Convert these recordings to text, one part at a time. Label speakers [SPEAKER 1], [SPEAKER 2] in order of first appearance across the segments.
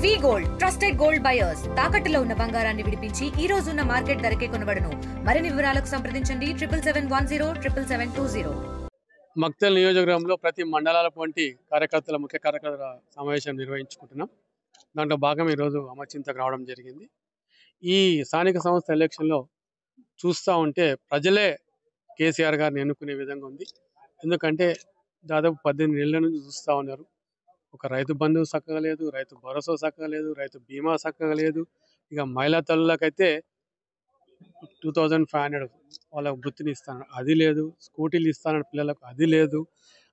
[SPEAKER 1] వి gold trusted gold buyers తాకట్టులో ఉన్న బంగారాన్ని విడిపించి ఈ రోజు ఉన్న మార్కెట్ ధరకే కొనబడును. మరిన్ని వివరాలకు సంప్రదించండి 77107720.
[SPEAKER 2] మక్తల్ నియోజకవర్గంలో ప్రతి మండలాల వంటి కార్యకర్తల ముఖ్య కార్యకర్తల సమావేశం నిర్వహించుకుంటున్నాం. దాంట్లో భాగం ఈరోజు అమర్చింతకు రావడం జరిగింది. ఈ స్థానిక సంస్థ ఎలక్షన్లో చూస్తూ ఉంటే ప్రజలే కేసీఆర్ గారిని ఎన్నుకునే విధంగా ఉంది. ఎందుకంటే దాదాపు 18 ఏళ్ల నుంచి చూస్తూ ఉన్నారు. ఒక రైతు బంధువు చక్కగా లేదు, రైతు భరోసా చక్కగా లేదు, రైతు బీమా చక్కగా లేదు. ఇక మహిళా తల్లులకైతే 2500 వాళ్ళకు వృత్తిని ఇస్తాను, అది లేదు. స్కూటీలు ఇస్తాను పిల్లలకు, అది లేదు.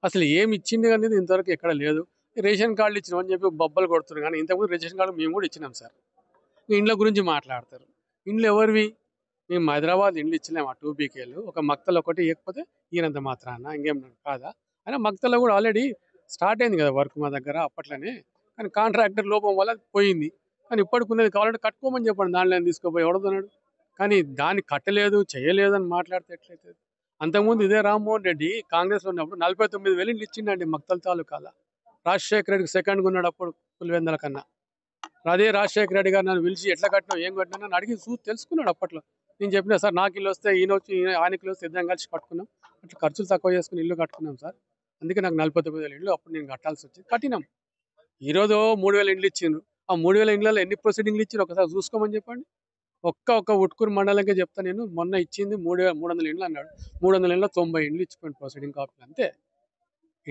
[SPEAKER 2] అసలు ఏమి ఇచ్చింది అనేది ఇంతవరకు ఎక్కడ లేదు. రేషన్ కార్డులు ఇచ్చినాం అని చెప్పి బొబ్బలు కొడుతున్నారు. కానీ ఇంతకుముందు రేషన్ కార్డు మేము కూడా ఇచ్చినాం సార్. ఇండ్ల గురించి మాట్లాడతారు. ఇండ్లు ఎవరివి? మేము హైదరాబాద్ ఇండ్లు ఇచ్చినాము, 2 BKలు. ఒక మక్తలు ఒకటి ఇవ్వకపోతే ఈయనంత మాత్రాన ఇంకేం కాదా? అయినా మక్తలో కూడా ఆల్రెడీ స్టార్ట్ అయింది కదా వర్క్ మా దగ్గర అప్పట్లోనే. కానీ కాంట్రాక్టర్ లోపం వల్ల పోయింది. కానీ ఇప్పటికున్నది కావాలంటే కట్టుకోమని చెప్పండి, దానిలో తీసుకుపోయి ఎవడుతున్నాడు. కానీ దాన్ని కట్టలేదు, చేయలేదు అని మాట్లాడితే ఎట్లయితే? అంతకుముందు ఇదే రామ్మోహన్ రెడ్డి కాంగ్రెస్లో ఉన్నప్పుడు 49,000 ఇండ్లు ఇచ్చిండండి మక్తల్ తాలూకాల. రాజశేఖర రెడ్డికి సెకండ్గా ఉన్నాడు అప్పుడు పులివెందుల కన్నా. అదే రాజశేఖర రెడ్డి గారు నన్ను పిలిచి ఎట్లా కట్టినావు, ఏం కట్టినా నన్ను అడిగి తెలుసుకున్నాడు అప్పట్లో. నేను చెప్పినా సార్, నాకు ఇల్లు వస్తే ఈయన వచ్చి ఆయనకి వస్తే ఇద్దరం కలిసి కట్టుకున్నాం. అట్లా ఖర్చులు తక్కువ చేసుకుని ఇల్లు కట్టుకున్నాం సార్. అందుకే నాకు 49,000 ఇండ్లు అప్పుడు నేను కట్టాల్సి వచ్చింది, కట్టినాం. ఈరోజు 3,000 ఇండ్లు ఇచ్చిండ్రు. ఆ 3,000 ఇండ్లలో ఎన్ని ప్రొసీడింగ్లు ఇచ్చిండ్రు ఒకసారి చూసుకోమని చెప్పండి. ఒక్క ఉట్కూరు మండలంకే చెప్తా నేను. మొన్న ఇచ్చింది 300 ఇండ్లు అన్నాడు. 300 ఇండ్ల 90 ఇండ్లు ఇచ్చిపోయింది ప్రొసీడింగ్ కాపీలు, అంతే.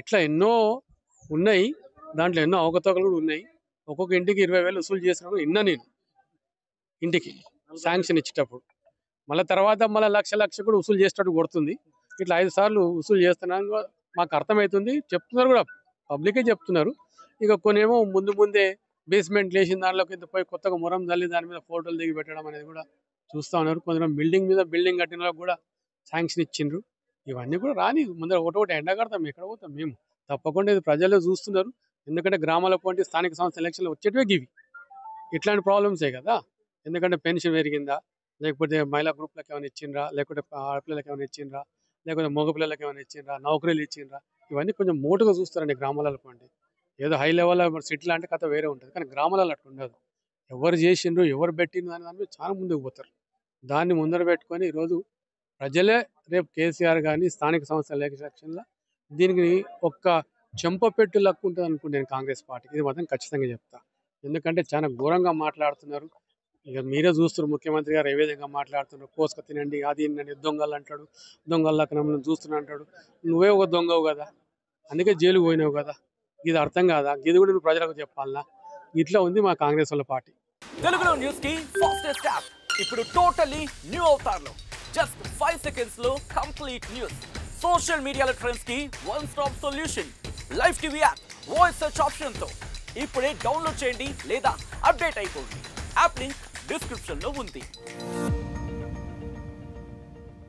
[SPEAKER 2] ఇట్లా ఎన్నో ఉన్నాయి. దాంట్లో ఎన్నో అవకతవకలు కూడా ఉన్నాయి. ఒక్కొక్క ఇంటికి 20,000 వసూలు చేసినప్పుడు ఇన్నా నేను ఇంటికి శాంక్షన్ ఇచ్చేటప్పుడు. మళ్ళీ తర్వాత మళ్ళీ లక్ష కూడా వసూలు చేసేటట్టు కొడుతుంది. ఇట్లా 5 సార్లు వసూలు చేస్తున్నాను, మాకు అర్థమవుతుంది. చెప్తున్నారు కూడా, పబ్లికే చెప్తున్నారు. ఇక కొన్నేమో ముందే బేస్మెంట్ లేచిన దానిలోకి పోయి కొత్తగా మురం తల్లి దాని మీద ఫోటోలు దిగి పెట్టడం అనేది కూడా చూస్తూ ఉన్నారు. కొందరు బిల్డింగ్ మీద బిల్డింగ్ కట్టిన వాళ్ళకి కూడా శాంక్షన్ ఇచ్చిండ్రు. ఇవన్నీ కూడా రాని ముందర ఒకటి ఎండ కడతాం, ఎక్కడ పోతాం మేము. తప్పకుండా ఇది ప్రజలు చూస్తున్నారు. ఎందుకంటే గ్రామాల పోటీ స్థానిక సంస్థ ఎలక్షన్లు వచ్చేటివే గివి ఇట్లాంటి ప్రాబ్లమ్సే కదా. ఎందుకంటే పెన్షన్ పెరిగిందా, లేకపోతే మహిళా గ్రూప్లకు ఏమైనా ఇచ్చిండ్రా, లేకపోతే ఆడపిల్లలకి ఏమైనా ఇచ్చిండ్రా, లేకపోతే మగ పిల్లలకి ఏమైనా ఇచ్చిండ్రా, నౌకరీలు ఇచ్చిండ్రా. ఇవన్నీ కొంచెం మోటుగా చూస్తారండి గ్రామాలలో పండి. ఏదో హై లెవెల్ సిటీలు అంటే కథ వేరే ఉంటుంది, కానీ గ్రామాలలో అట్లా ఉండదు. ఎవరు చేసిండ్రు, ఎవరు పెట్టిండ్రు అని దాని మీద చాలా ముందుకు పోతారు. దాన్ని ముందర పెట్టుకొని ఈరోజు ప్రజలే రేపు కేసీఆర్ కానీ స్థానిక సంస్థల ఎలక్షన్లో దీనికి ఒక్క చెంపపెట్టు లక్కు ఉంటుంది అనుకుంటాను కాంగ్రెస్ పార్టీకి. ఇది మాత్రం ఖచ్చితంగా చెప్తా. ఎందుకంటే చాలా ఘోరంగా మాట్లాడుతున్నారు. ఇక మీరే చూస్తున్నారు, ముఖ్యమంత్రి గారు ఏ విధంగా మాట్లాడుతున్నారు. కోసుక తినండి, అది తినండి, దొంగలు అంటాడు, దొంగల్లాక నమ్మల్ని చూస్తున్నా అంటాడు. నువ్వే ఒక దొంగవు కదా, అందుకే జైలుకు పోయినావు కదా. ఇది అర్థం కాదా? ఇది కూడా నువ్వు ప్రజలకు చెప్పాలనా? ఇట్లా ఉంది మా కాంగ్రెస్ వాళ్ళ పార్టీ.
[SPEAKER 3] తెలుగులో న్యూస్ కి ఫాస్టెస్ట్ యాప్ ఇప్పుడు టోటల్లీ న్యూ అవతార్లో. జస్ట్ 5 సెకండ్స్ లో కంప్లీట్ న్యూస్, సోషల్ మీడియాలో ట్రెండ్స్ కి one stop solution, live TV app, voice search option తో ఇప్పుడే డౌన్లోడ్ చేయండి లేదా అప్డేట్ అయిపోండి. యాప్ లింక్ డిస్క్రిప్షన్ లో ఉంది.